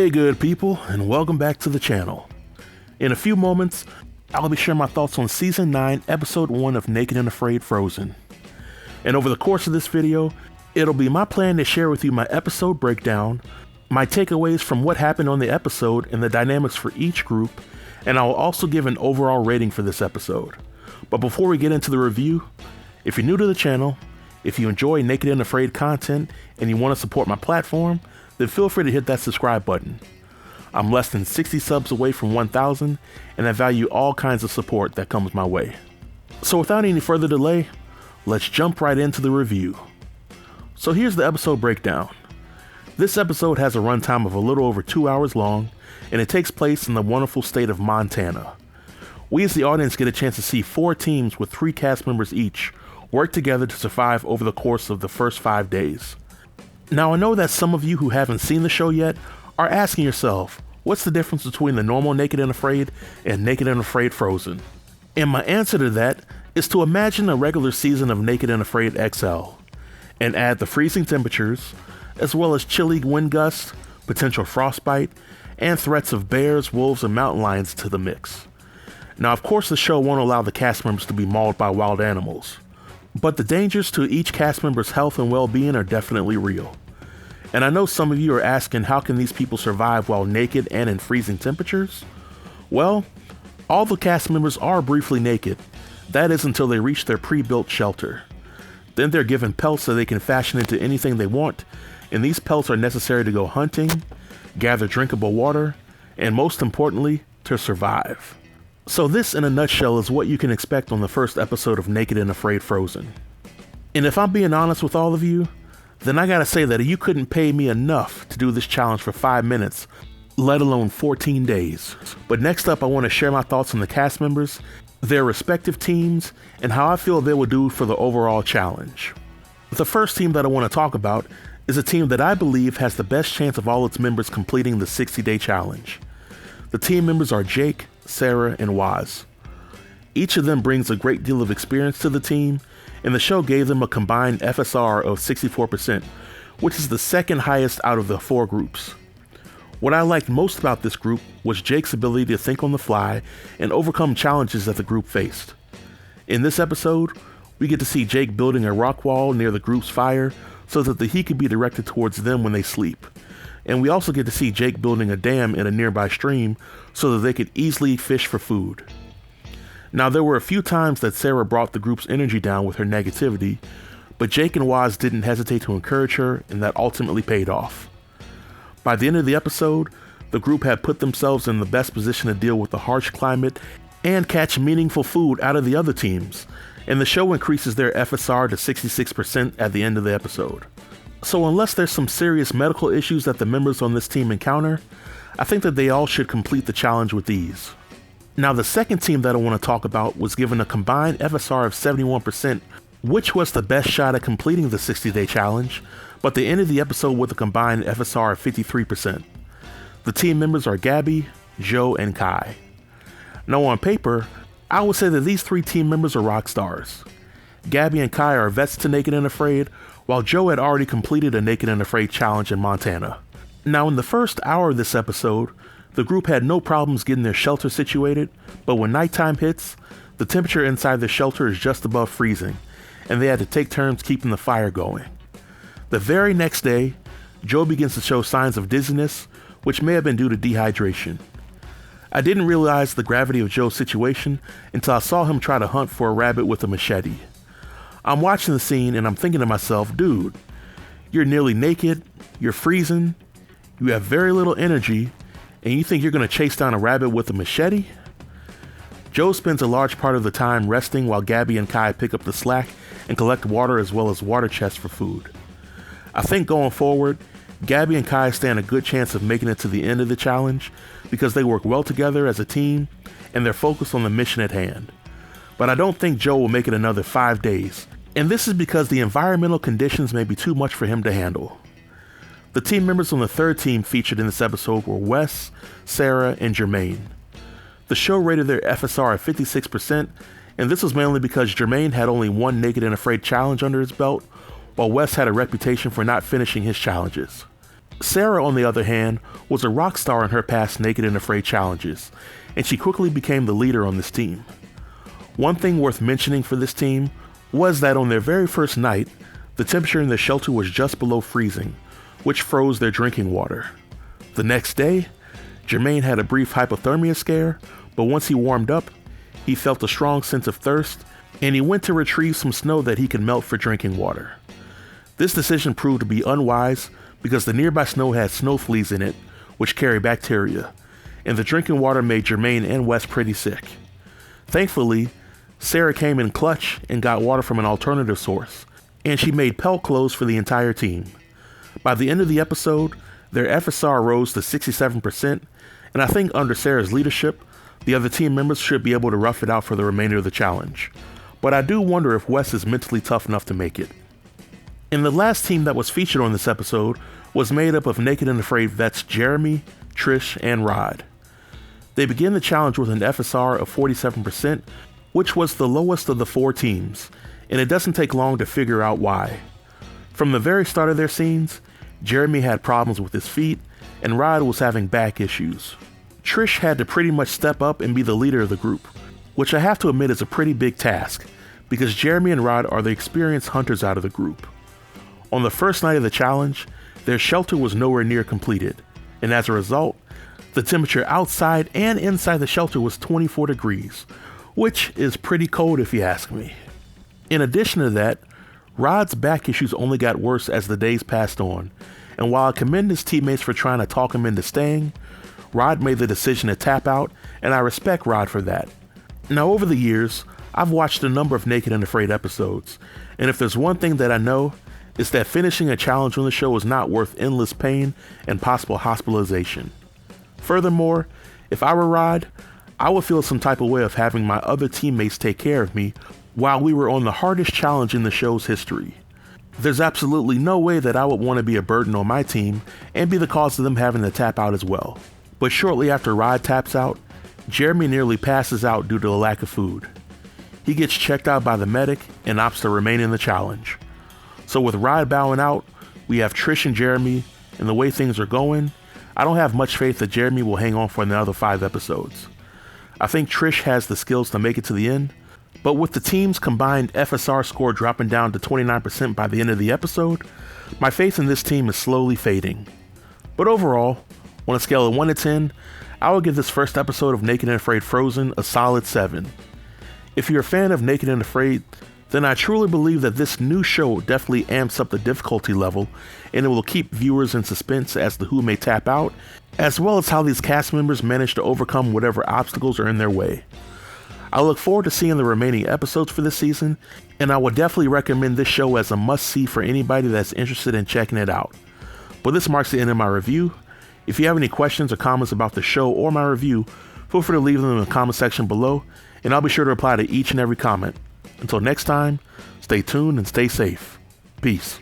Hey good people, and welcome back to the channel. In a few moments, I'll be sharing my thoughts on Season 9, Episode 1 of Naked and Afraid Frozen. And over the course of this video, it'll be my plan to share with you my episode breakdown, my takeaways from what happened on the episode and the dynamics for each group, and I'll also give an overall rating for this episode. But before we get into the review, if you're new to the channel, if you enjoy Naked and Afraid content and you want to support my platform, then feel free to hit that subscribe button. I'm less than 60 subs away from 1,000, and I value all kinds of support that comes my way. So without any further delay, let's jump right into the review. So here's the episode breakdown. This episode has a runtime of a little over 2 hours long, and it takes place in the wonderful state of Montana. We as the audience get a chance to see 4 teams with 3 cast members each work together to survive over the course of the first 5 days. Now I know that some of you who haven't seen the show yet are asking yourself, what's the difference between the normal Naked and Afraid and Naked and Afraid Frozen? And my answer to that is to imagine a regular season of Naked and Afraid XL and add the freezing temperatures, as well as chilly wind gusts, potential frostbite, and threats of bears, wolves, and mountain lions to the mix. Now of course the show won't allow the cast members to be mauled by wild animals, but the dangers to each cast member's health and well-being are definitely real. And I know some of you are asking, how can these people survive while naked and in freezing temperatures? Well, all the cast members are briefly naked. That is until they reach their pre-built shelter. Then they're given pelts so they can fashion into anything they want, and these pelts are necessary to go hunting, gather drinkable water, and most importantly, to survive. So this in a nutshell is what you can expect on the first episode of Naked and Afraid Frozen. And if I'm being honest with all of you, then I gotta say that you couldn't pay me enough to do this challenge for 5 minutes, let alone 14 days. But next up I want to share my thoughts on the cast members, their respective teams, and how I feel they will do for the overall challenge. The first team that I want to talk about is a team that I believe has the best chance of all its members completing the 60-day challenge. The team members are Jake, Sarah, and Waz. Each of them brings a great deal of experience to the team, and the show gave them a combined FSR of 64%, which is the second highest out of the 4 groups. What I liked most about this group was Jake's ability to think on the fly and overcome challenges that the group faced. In this episode, we get to see Jake building a rock wall near the group's fire so that the heat could be directed towards them when they sleep. And we also get to see Jake building a dam in a nearby stream so that they could easily fish for food. Now there were a few times that Sarah brought the group's energy down with her negativity, but Jake and Waz didn't hesitate to encourage her, and that ultimately paid off. By the end of the episode, the group had put themselves in the best position to deal with the harsh climate and catch meaningful food out of the other teams, and the show increases their FSR to 66% at the end of the episode. So unless there's some serious medical issues that the members on this team encounter, I think that they all should complete the challenge with ease. Now the second team that I want to talk about was given a combined FSR of 71%, which was the best shot at completing the 60-day challenge, but they ended the episode with a combined FSR of 53%. The team members are Gabby, Joe, and Kai. Now on paper, I would say that these 3 team members are rock stars. Gabby and Kai are vets to Naked and Afraid, while Joe had already completed a Naked and Afraid challenge in Montana. Now in the first hour of this episode, the group had no problems getting their shelter situated, but when nighttime hits, the temperature inside the shelter is just above freezing, and they had to take turns keeping the fire going. The very next day, Joe begins to show signs of dizziness, which may have been due to dehydration. I didn't realize the gravity of Joe's situation until I saw him try to hunt for a rabbit with a machete. I'm watching the scene and I'm thinking to myself, dude, you're nearly naked, you're freezing, you have very little energy, and you think you're going to chase down a rabbit with a machete? Joe spends a large part of the time resting while Gabby and Kai pick up the slack and collect water as well as water chests for food. I think going forward, Gabby and Kai stand a good chance of making it to the end of the challenge because they work well together as a team and they're focused on the mission at hand. But I don't think Joe will make it another 5 days, and this is because the environmental conditions may be too much for him to handle. The team members on the third team featured in this episode were Wes, Sarah, and Jermaine. The show rated their FSR at 56%, and this was mainly because Jermaine had only one Naked and Afraid challenge under his belt, while Wes had a reputation for not finishing his challenges. Sarah, on the other hand, was a rock star in her past Naked and Afraid challenges, and she quickly became the leader on this team. One thing worth mentioning for this team was that on their very first night, the temperature in the shelter was just below freezing, which froze their drinking water. The next day, Jermaine had a brief hypothermia scare, but once he warmed up, he felt a strong sense of thirst, and he went to retrieve some snow that he could melt for drinking water. This decision proved to be unwise because the nearby snow had snow fleas in it, which carry bacteria, and the drinking water made Jermaine and Wes pretty sick. Thankfully, Sarah came in clutch and got water from an alternative source, and she made pelt clothes for the entire team. By the end of the episode, their FSR rose to 67%, and I think under Sarah's leadership, the other team members should be able to rough it out for the remainder of the challenge. But I do wonder if Wes is mentally tough enough to make it. And the last team that was featured on this episode was made up of Naked and Afraid vets Jeremy, Trish, and Rod. They began the challenge with an FSR of 47%, which was the lowest of the 4 teams, and it doesn't take long to figure out why. From the very start of their scenes, Jeremy had problems with his feet, and Rod was having back issues. Trish had to pretty much step up and be the leader of the group, which I have to admit is a pretty big task, because Jeremy and Rod are the experienced hunters out of the group. On the first night of the challenge, their shelter was nowhere near completed, and as a result, the temperature outside and inside the shelter was 24 degrees, which is pretty cold if you ask me. In addition to that, Rod's back issues only got worse as the days passed on, and while I commend his teammates for trying to talk him into staying, Rod made the decision to tap out, and I respect Rod for that. Now, over the years, I've watched a number of Naked and Afraid episodes, and if there's one thing that I know, it's that finishing a challenge on the show is not worth endless pain and possible hospitalization. Furthermore, if I were Rod, I would feel some type of way of having my other teammates take care of me while we were on the hardest challenge in the show's history. There's absolutely no way that I would want to be a burden on my team and be the cause of them having to tap out as well. But shortly after Rod taps out, Jeremy nearly passes out due to the lack of food. He gets checked out by the medic and opts to remain in the challenge. So with Rod bowing out, we have Trish and Jeremy, and the way things are going, I don't have much faith that Jeremy will hang on for another 5 episodes. I think Trish has the skills to make it to the end, but with the team's combined FSR score dropping down to 29% by the end of the episode, my faith in this team is slowly fading. But overall, on a scale of 1 to 10, I would give this first episode of Naked and Afraid Frozen a solid 7. If you're a fan of Naked and Afraid, then I truly believe that this new show definitely amps up the difficulty level, and it will keep viewers in suspense as to who may tap out, as well as how these cast members manage to overcome whatever obstacles are in their way. I look forward to seeing the remaining episodes for this season, and I would definitely recommend this show as a must-see for anybody that's interested in checking it out. But this marks the end of my review. If you have any questions or comments about the show or my review, feel free to leave them in the comment section below, and I'll be sure to reply to each and every comment. Until next time, stay tuned and stay safe. Peace.